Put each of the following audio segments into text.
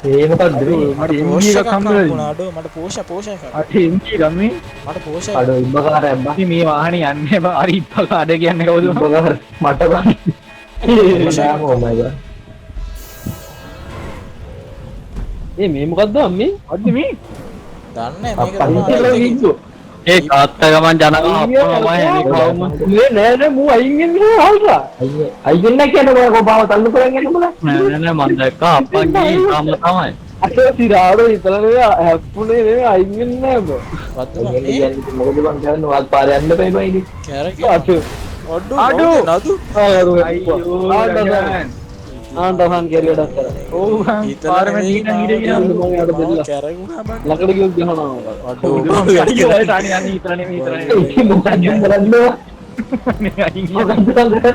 ඒ මොකක්ද මේ? මට පෝෂ එකක් හම්බුණා අඩෝ මට පෝෂ එකක් අට එම්ජී ගම්මේ මට පෝෂ අඩෝ ඉබ්බකාරයක් බා. මේ වාහනේ යන්නේ බා හරි ඉප්පකාඩ කියන්නේ කවුද ඉබ්බකාර මට බා. නෑම ඕමයි බා. මේ මොකද්ද අම්මේ? අද මේ දන්නේ මේක අප්පා තමයි ඉන්නෝ. ඒ කාත්ත ගමන් ජනක අප්පමයි හැනේ කවුම නෑ මූ අයින් වෙන්නේ ආල්ලා. අයියෙන් නැ කියන කොපාව තල්ලු කරගෙන යන්න බලා. නෑ මන් දැක්කා අප්පන්ගේ තාම තමයි අතේ තිරාඩෝ ඉතලනේ හැප්පුනේ නේ අයින් වෙන්නේ නෑ බෝ. වත්ත ඔයගෙන් කියන්නේ මොකද බං කරන්නේ? වාත් පාරේ යන්න බෑ බයිනේ. කැරක අතේ අඩෝ නතු ආන්දහන් කෙරියඩක් කරා. ඔව් පාරම දීන හිරගෙන මම යට දෙන්න. කැරකුණා බං ලකඩ ගියොත් ගහනවා. අඩෝ ගඩිය වලට අනේ අනේ හිතලා නෙමෙයි හිතලා නෙමෙයි ඒක මොකක්ද කරන්නේ? මේ අයින් මොකක්ද කරන්නේ?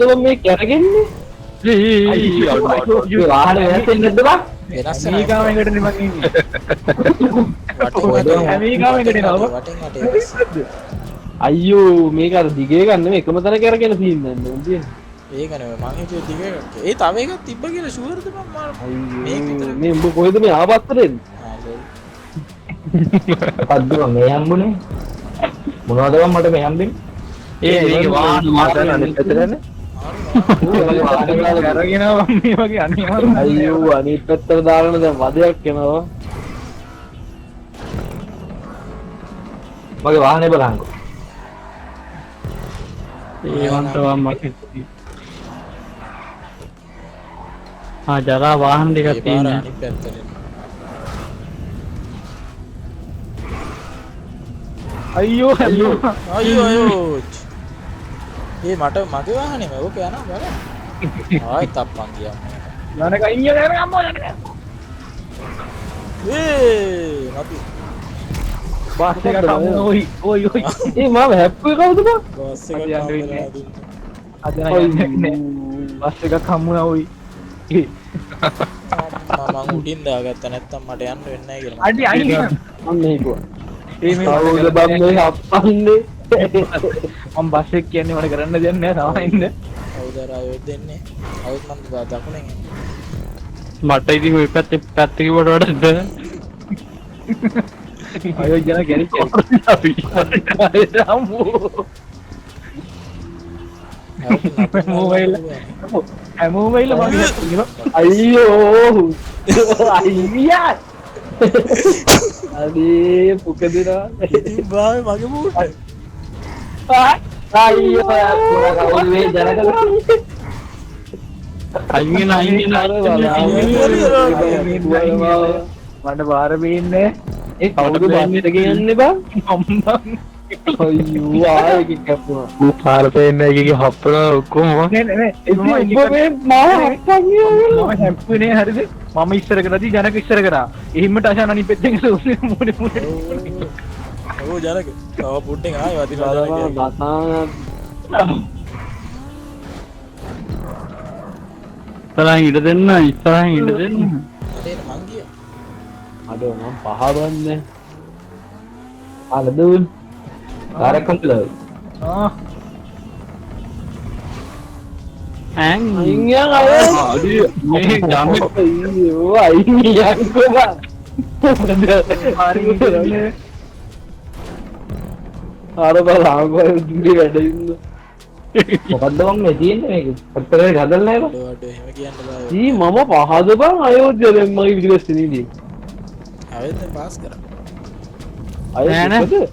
මොකද මේ කරගන්නේ? ඒ වාහනේ වැස්සෙන්නේ නැද්ද බං? වෙනස් අමීකාවෙකට නේ මං ඉන්නේ අමීකාවෙකට නෝ වටින් අයියෝ මේක අර දිගේ ගන්න නෙමෙයි එකම තැන කරගෙන තියෙන්නේ උඹේ. ඒක නෙවෙයි මං හිතුවේ දිග එකක් ඒ තව එකක් තිබ්බ කියලා ෂුවර්ද මම මේක විතර මේ උඹ කොහෙද මේ ආපස්සට මොකද්ද බං මේ හම්බුනේ? මොනවද බං මට මේ හම්බෙන්නේ? ඒ මේක වාහන මාතන අනිත් පැත්තටනේ කරගෙන මේ වගේ අනිවාර්ය අයියෝ අනිත් පැත්තට දාගෙන දැන් වදයක් එනවා. මගේ වාහනේ බලංකෝ. ඒ වන්තවා මගේ ජරා වාහන ටිකක් තියෙනවා අනිත් පැත්තට අයියෝ අයියෝ අයියෝ ඒ මට මගේ වාහනේ ඕක යනවා බලන්න ආයෙත් අප්පන් කියන්නේ යනක අයියෝ යනක අම්මෝ යනක නතු බස් එක කමු ඔයි ඔයි ඔයි ඒ මම හැප්පුවේ කවුද බං? බස් අද එක යන්න වෙන්නේ. අද නෑ බස් එක කම්මුණා ඔයි මම උඩින් දාගත්ත නැත්තම් මට යන්න වෙන්නේ නැහැ කියලා අඩි අයින් අන්න හිතුවා. ඒ මේ කවුද බං මේ හප්පන්නේ? මම බස් එක කියන්නේ මට කරන්න දෙයක් නෑ තාම ඉන්න කවුද ආයෙ දෙන්නේ අවුත් මම දකුණෙන් මට ඉතින් ඔය පැත්තේ කිව්වට වඩා අයෝ ජන ගැරිච්ච අපි මොබයිල් මොබයිල් මගේ අයියෝ අයියා අනේ පුකදිනා ඉතින් බාවේ මගේ මූට අයියෝ කවුද මේ ජනක? අයින් මට බාර බේන්නේ ඒ කවුද බන්නට කියන්නේ බං? අයියෝ ආයෙක කැපුණා. පාර පේන්නේ එකේ හප්පන ඔක්කොම නේ නේ ඉතින් ඔබ මේ මාව හප්පන්නේ මම හැප්පුනේ හරිද මම ඉස්සර කරදී ජනක ඉස්සර කරා එහිම්මට අශාන අනිත් පැත්තෙන් උස්නේ මොනේ මොනේ ඔව් ජනක තව පුට්ටෙන් ආයෙ වදිනවා ජනක ඉස්සරහින් ඉඳ දෙන්න ඉස්සරහින් ඉඳ දෙන්න අනේ මං ගියා අඩෝ මම පහවන්නේ. අලදුන් ආරකම්ල ඈන් අයියා අය අඩි මේ ජනක අයියෝ අයියා කොබා. අර බලංගෝ දිවි වැඩ ඉන්න. මොකද්ද බං මේ තියෙන්නේ මේක? පත්තරේ ගදල් නැහැ බං. අඩෝ එහෙම කියන්න බෑ ඊ මම පහද බං අයෝධ්‍යාවෙන් මගේ විදිහට නිදී. ආයෙත් පාස් කරා නෑ නෑ. අයෝධ්‍යද?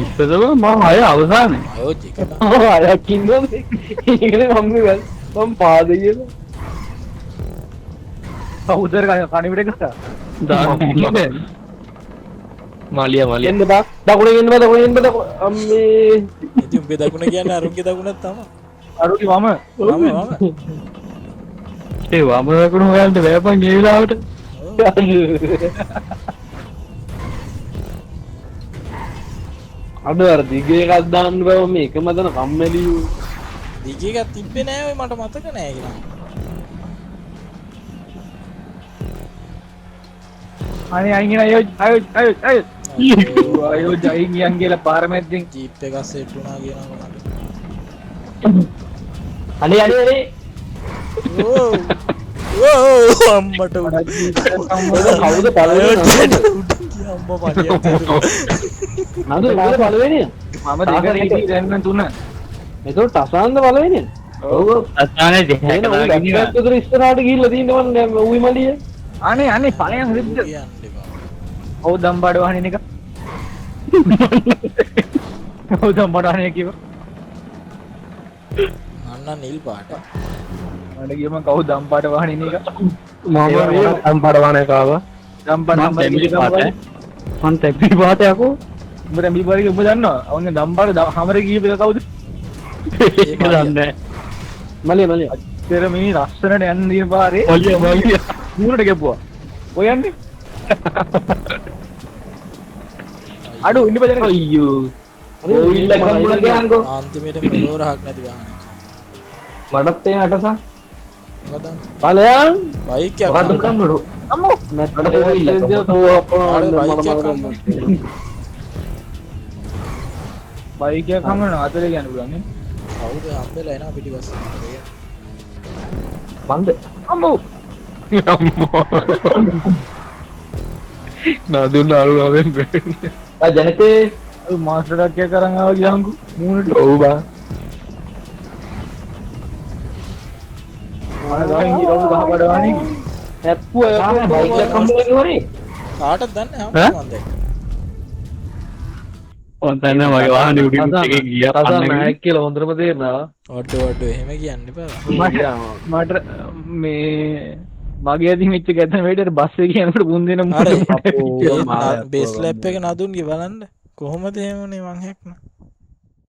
ඉස්සරව මම අය අවසානේ අයෝජ් එක අයක් ඉන්නවද? ඒකනේ මම පාද කියලා. උදර කණිවිඩ කරා මාලියා එන්න බා. දකුණෙන් එන්න බා දකුණෙන් එන්න බා අම්මේ. ඉතින් උඹේ දකුණ කියන්නේ අරුන්ගේ දකුණක් තමයි අරුගේ මම මම ඒ වම දකුණ හොයන්න බෑපන් මේ වෙලාවට අඩ අර දිගේ එකක් දාන්න බෑ මම එකම දන කම්මැලියෝ. දිග එකක් තිබ්බේ නෑ ඔය මට මතක නෑ කියලා අනේ අයින් අයෝ අයෝ ජයින් යන් කියලා පාර මැද්දෙන් ජීප් එකක් සෙට් වුණා කියනවා මට අනේ ඕ අම්මට කවුද පළවෙනි අම්ම පටියක් නදු උඹද පළවෙනිය මම දෙක හිටියේ දැන් තුන. එතකොට අසාන්ද පළවෙනිය ඔව් අසානේ එහෙනම් ඌ ලැප්ටොප් උදේ ඉස්සරහට ගිහිල්ලා තියෙනවා මම දැන් ඌයි මලිය අනේ ඵලයන් රිද්ද. ඔව් දම්බඩ වහන එක. ඔව් දම්බඩ වහන එක කිව්වා. අන්න නිල් පාට මට කියම කවුද දම්බඩ වහන එක. මම සම්පඩවන එකාව දම්බඩ මම තැඹිලි පාට මම තැඹිලි පාට යකෝ උඹ දැන් බීපාරික උඹ දන්නවා. අවුන් දම්බඩ හැමර ගියප එක කවුද? ඒක දන්නේ මලිය අච්චර මේ ලස්සනට යන්න දින පාරේ ඔලිය මූණට ගැපුවා. ඔය යන්නේ. අඩු ඉන්න බජන අයියෝ ඔයිල්ල කම්බුල ගෑන්කෝ අන්තිමට මෙලෝරහක් නැති ගහන මටත් ඒ අටසා මොකද ඵලයන් බයික් මොකද්ද එකක් කම්බුඩු අම්මෝ බයික් එක කමන අතර යන්න පුළුවන් නේ. කවුද හම්බෙලා එනවා පිටිපස්සේ මන්ද අම්මෝ නදුන් අරුවෙන් ජනතේ අර මාස්ටර් ටක් එක කරන් ආවා ගියන්කෝ මූණට. ඔව් බා මම ගහින් ගිරවු ගහපඩ වහන්නේ. හැප්පුව බයික් එක කම්බුල ගිහරි කාටද දන්නේ මම දැක්ක ඔතන මගේ වාහනේ උඩින් එකේ ගියා රසා පන්නේ නෑක් කියලා හොඳටම තේරෙනවා ඔඩ එහෙම කියන්න එපා මට මේ මගේ අතින් වෙච්ච ගැතන වෙලට බස් එකේ යනකොට බුන් දෙන අර මුණ බේස් ලැප් එක නදුන්ගේ බලන්න කොහොමද එහෙම උනේ මං හැක්නා